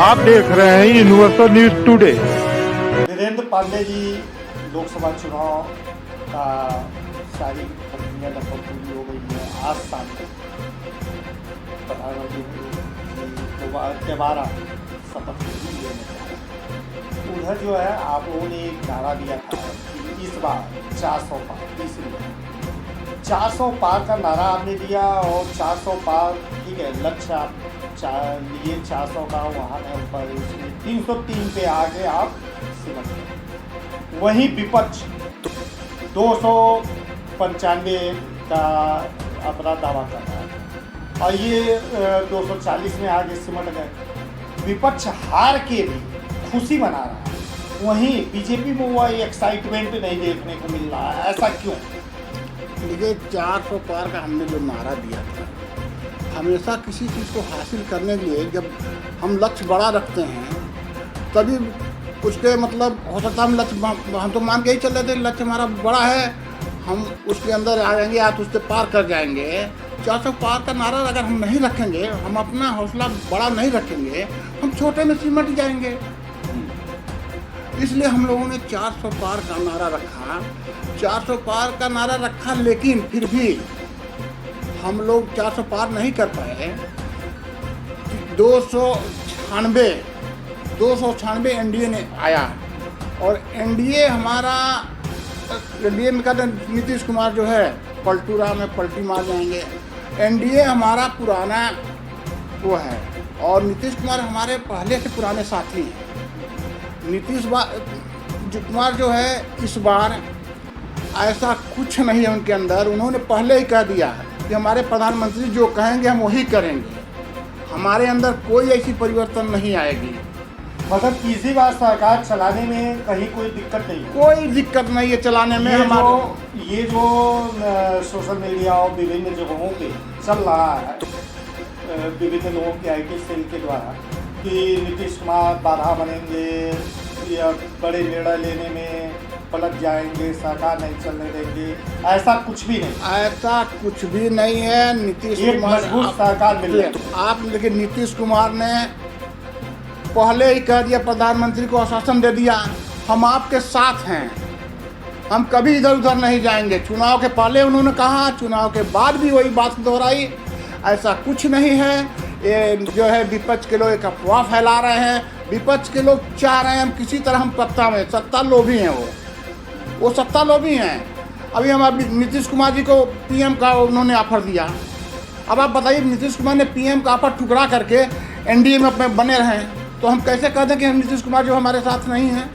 आप देख रहे हैं universal news today. Virendra Pandey ji Lok Sabha चुनाव का सारी प्रक्रिया लगभग पूरी हो गई है। आज शाम तक प्रधानमंत्री दोबारा शपथ लेने उधर जो है आप लोगों ने एक नारा दिया था कि इस बार 400 पार, इसलिए 400 पार का नारा आपने दिया और 400 पार ठीक है, लक्ष्य आप लिए 400 का, वहाँ है ऊपर 303 पे आगे आप सिमट गए। वहीं विपक्ष 295 का अपना दावा कर रहा है और ये 240 में आगे सिमट गए। विपक्ष हार के भी खुशी मना रहा है, वहीं बीजेपी में वो एक्साइटमेंट नहीं देखने को मिल रहा है। ऐसा क्यों? देखिए, 400 पार का हमने जो नारा दिया था, हमेशा किसी चीज़ को हासिल करने के लिए जब हम लक्ष्य बड़ा रखते हैं तभी उसके मतलब हो सकता हम लक्ष्य हम तो मान के ही चल रहे थे लक्ष्य हमारा बड़ा है, हम उसके अंदर आ जाएंगे या तो उससे पार कर जाएंगे। 400 पार का नारा अगर हम नहीं रखेंगे, हम अपना हौसला बड़ा नहीं रखेंगे, हम छोटे में सिमट जाएंगे। इसलिए हम लोगों ने 400 पार का नारा रखा, 400 पार का नारा रखा, लेकिन फिर भी हम लोग 400 पार नहीं कर पाए। 296 एनडीए ने आया और एनडीए हमारा, एनडीए में कहते हैं नीतीश कुमार जो है पलटूरा में पलटी मार जाएंगे। एनडीए हमारा पुराना वो है और नीतीश कुमार हमारे पहले से पुराने साथी हैं। नीतीश कुमार जो है इस बार ऐसा कुछ नहीं है उनके अंदर, उन्होंने पहले ही कह दिया कि हमारे प्रधानमंत्री जो कहेंगे हम वही करेंगे, हमारे अंदर कोई ऐसी परिवर्तन नहीं आएगी। मतलब किसी बार सरकार चलाने में कहीं कोई दिक्कत नहीं है? कोई दिक्कत नहीं है चलाने में। ये जो सोशल मीडिया और विभिन्न जगहों पे चल रहा है विभिन्न लोगों के आईटी सेल के द्वारा कि नीतीश कुमार बाधा बनेंगे या बड़े निर्णय लेने में पलट जाएंगे, सरकार नहीं चलने देंगे, ऐसा कुछ भी नहीं। ऐसा कुछ भी नहीं है। नीतीश कुमार मजबूत सरकार मिल रही है। आप देखिए, नीतीश कुमार ने पहले ही कह दिया, प्रधानमंत्री को आश्वासन दे दिया, हम आपके साथ हैं, हम कभी इधर उधर नहीं जाएंगे। चुनाव के पहले उन्होंने कहा, चुनाव के बाद भी वही बात दोहराई। ऐसा कुछ नहीं है। ये जो है विपक्ष के लोग एक अफवाह फैला रहे हैं। विपक्ष के लोग चाह रहे हैं हम किसी तरह हम सत्ता में, सत्ता लोभी हैं वो सत्ता लोभी हैं। अभी हम नीतीश कुमार जी को पीएम का उन्होंने ऑफर दिया। अब आप बताइए, नीतीश कुमार ने पीएम का ऑफर टुकड़ा करके एनडीए में अपने बने रहें, तो हम कैसे कह दें कि हम नीतीश कुमार जो हमारे साथ नहीं हैं?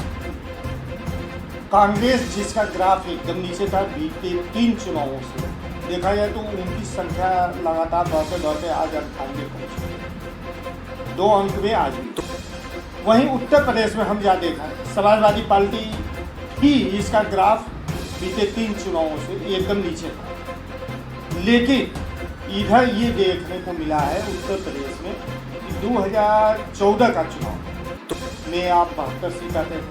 कांग्रेस जिसका ग्राफ एकदम नीचे था बीते 3 चुनावों से देखा जाए तो उनकी संख्या लगातार बढ़ते आज 98 पहुंची, 2 अंक में आज भी। वहीं उत्तर प्रदेश में हम जहाँ देखा समाजवादी पार्टी ही इसका ग्राफ बीते 3 चुनावों से एकदम नीचे था। लेकिन इधर ये देखने को मिला है उत्तर प्रदेश में 2014 का चुनाव में आप 72 सीट आते हैं,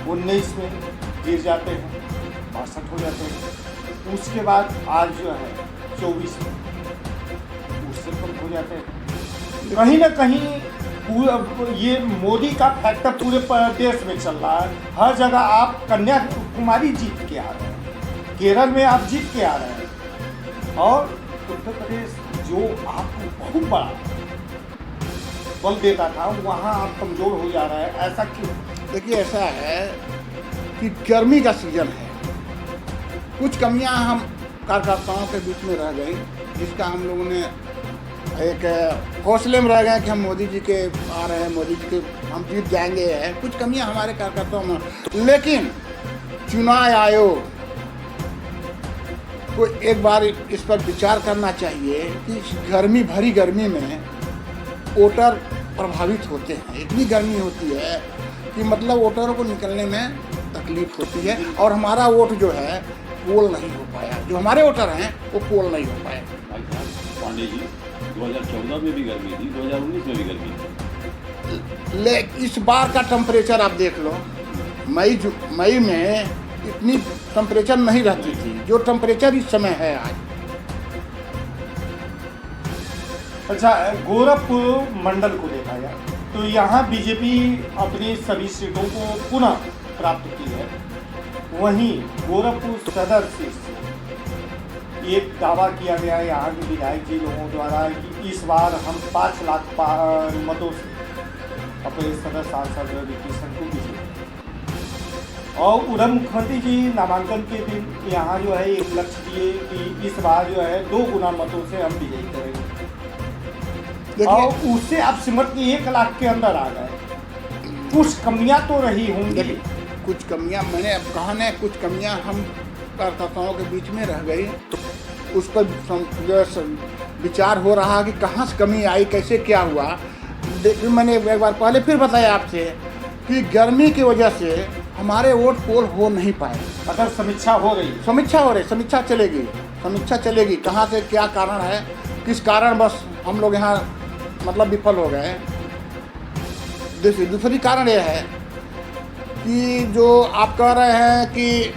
19 में गिर जाते हैं, 62 हो जाते हैं। उसके बाद आज जो है 24 में उससे कम हो जाते हैं। कहीं ना कहीं ये मोदी का फैक्टर पूरे देश में चल रहा है। हर जगह आप कन्याकुमारी जीत के आ रहे हैं, केरल में आप जीत के आ रहे हैं और उत्तर प्रदेश जो आपको बहुत बड़ा बल देता था वहाँ आप कमजोर हो जा रहे हैं। ऐसा क्यों? देखिए, ऐसा है कि गर्मी का सीजन है, कुछ कमियां हम कार्यकर्ताओं के बीच में रह गई, जिसका हम लोगों ने एक हौसले में रह गए कि हम मोदी जी के आ रहे हैं, मोदी जी के हम जीत जाएंगे। है कुछ कमियां हमारे कार्यकर्ताओं में, लेकिन चुनाव आयोग को एक बार इस पर विचार करना चाहिए कि गर्मी भरी गर्मी में वोटर प्रभावित होते हैं। इतनी गर्मी होती है कि मतलब वोटरों को निकलने में तकलीफ होती है और हमारा वोट जो है पोल नहीं हो पाया। जो हमारे वोटर हैं वो पोल नहीं हो पाए। पांडे जी, 2014 में भी गर्मी थी, 2019 में भी गर्मी थी। ले इस बार का टेम्परेचर आप देख लो, मई में इतनी टेम्परेचर नहीं रहती थी जो टेम्परेचर इस समय है आज। अच्छा, गोरखपुर मंडल को देखा जाए तो यहाँ बीजेपी अपनी सभी सीटों को पुनः प्राप्त की है। वहीं गोरखपुर सदर सीट से एक दावा किया गया है यहाँ के विधायक जी लोगों द्वारा कि इस बार हम 5 लाख मतों से अपने सदर सांसद किशन को विजयी। और उधर मुख्यमंत्री जी नामांकन के दिन यहाँ जो है एक लक्ष्य दिए कि इस बार जो है 2 गुना मतों से हम विजयी करेंगे, और उससे आप सिमट के 1 लाख के अंदर आ गए। कुछ कमियां तो रही होंगी। कुछ कमियां मैंने अब कहा न, कुछ कमियां हम कार्यकर्ताओं के बीच में रह गई, तो उस पर जो विचार हो रहा कि कहाँ से कमी आई, कैसे क्या हुआ। देखिए, मैंने एक बार पहले फिर बताया आपसे कि गर्मी की वजह से हमारे वोट पोल हो नहीं पाए। अगर समीक्षा हो रही, समीक्षा चलेगी कहाँ से क्या कारण है, किस कारण बस हम लोग यहाँ मतलब विफल हो गए। दूसरी कारण यह है कि जो आप कह रहे हैं कि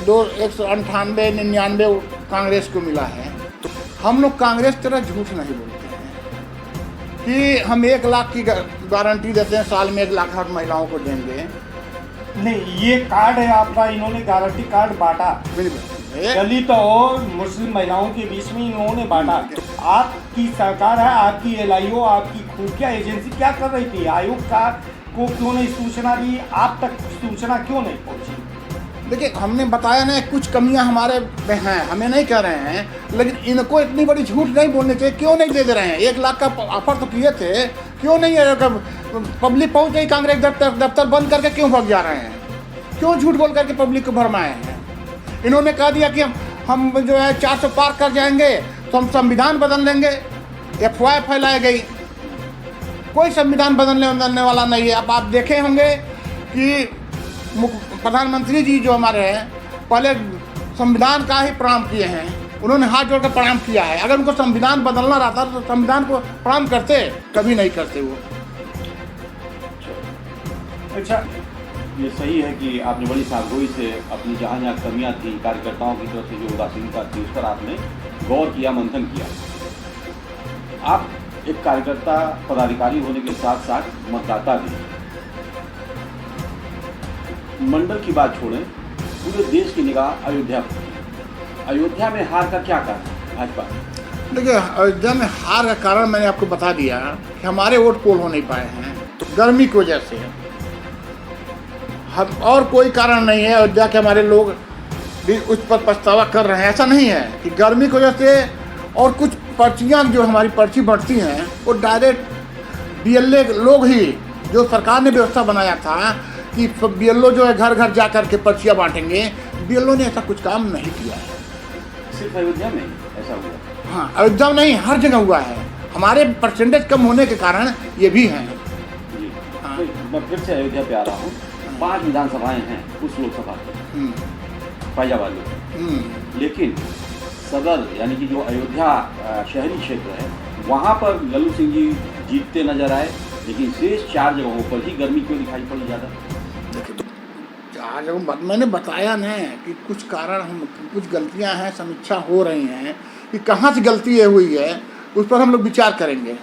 198-99 कांग्रेस को मिला है, तो हम लोग कांग्रेस की तरह झूठ नहीं बोलते हैं कि हम 1 लाख की गारंटी देते हैं, साल में 1 लाख हर महिलाओं को देंगे। नहीं, ये कार्ड है आपका, इन्होंने गारंटी कार्ड बांटा दलित और मुस्लिम महिलाओं के बीच में इन्होंने बांटा। आपकी सरकार है, आपकी LIO, आपकी खुफिया एजेंसी क्या कर रही थी? आयोग का को क्यों नहीं सूचना दी? आप तक सूचना क्यों नहीं पहुंची? देखिए, हमने बताया ना कुछ कमियां हमारे में हैं, हमें नहीं कह रहे हैं, लेकिन इनको इतनी बड़ी झूठ नहीं बोलनी चाहिए। क्यों नहीं दे रहे हैं? 1 लाख का ऑफर तो किए थे, क्यों नहीं है? पब्लिक पहुंच गई, कांग्रेस दफ्तर बंद करके क्यों भाग जा रहे हैं? क्यों झूठ बोल करके पब्लिक को भरमाए हैं? इन्होंने कह दिया कि हम जो है 400 पार कर जाएंगे तो हम संविधान बदल देंगे। अफवाह फैलाई गई, कोई संविधान बदलने वाला नहीं है। अब आप देखे होंगे कि प्रधानमंत्री जी जो हमारे हैं, पहले संविधान का ही प्रणाम किए हैं, उन्होंने हाथ जोड़कर प्रणाम किया है। अगर उनको संविधान बदलना रहता तो संविधान को प्रणाम करते, कभी नहीं करते वो। अच्छा, ये सही है कि आपने बड़ी सावधानी से अपनी जहाँ जहाँ कमियाँ थी, कार्यकर्ताओं की तरफ से जो उदासीनता थी, उस पर आपने गौर किया, मंथन किया। आप एक कार्यकर्ता पदाधिकारी होने के साथ साथ मतदाता भी। मंडल की बात छोड़ें, पूरे देश की निगाह अयोध्या पर। अयोध्या में हार का क्या कारण भाजपा? देखिए, अयोध्या में हार का कारण मैंने आपको बता दिया कि हमारे वोट पोल हो नहीं पाए हैं, तो गर्मी की वजह से। हम और कोई कारण नहीं है। अयोध्या के हमारे लोग भी उस पर पछतावा कर रहे हैं। ऐसा नहीं है कि गर्मी की वजह से, और कुछ पर्चियाँ जो हमारी पर्ची बढ़ती हैं वो डायरेक्ट BLO लोग ही, जो सरकार ने व्यवस्था बनाया था कि BLO जो है घर घर जा कर के पर्चियाँ बांटेंगे, BLO ने ऐसा कुछ काम नहीं किया है। सिर्फ अयोध्या में ऐसा हुआ? हाँ, अयोध्या में नहीं, हर जगह हुआ है। हमारे परसेंटेज कम होने के कारण ये भी हैं। जी, तो मैं फिर से अयोध्या पे आ रहा हूँ। 5 विधानसभाएं हैं उस लोकसभा में, फैजाबाद लोकसभा, लेकिन सदर यानी कि जो अयोध्या शहरी क्षेत्र है, वहाँ पर लल्लू सिंह जी जीतते नजर आए, लेकिन शेष 4 जगहों पर ही गर्मी क्यों दिखाई पड़ी ज़्यादा? देखिए, तो 4 जगह मैंने बताया ना कि कुछ कारण, हम कुछ गलतियाँ हैं, समीक्षा हो रही हैं कि कहाँ से गलती ये हुई है, उस पर हम लोग विचार करेंगे।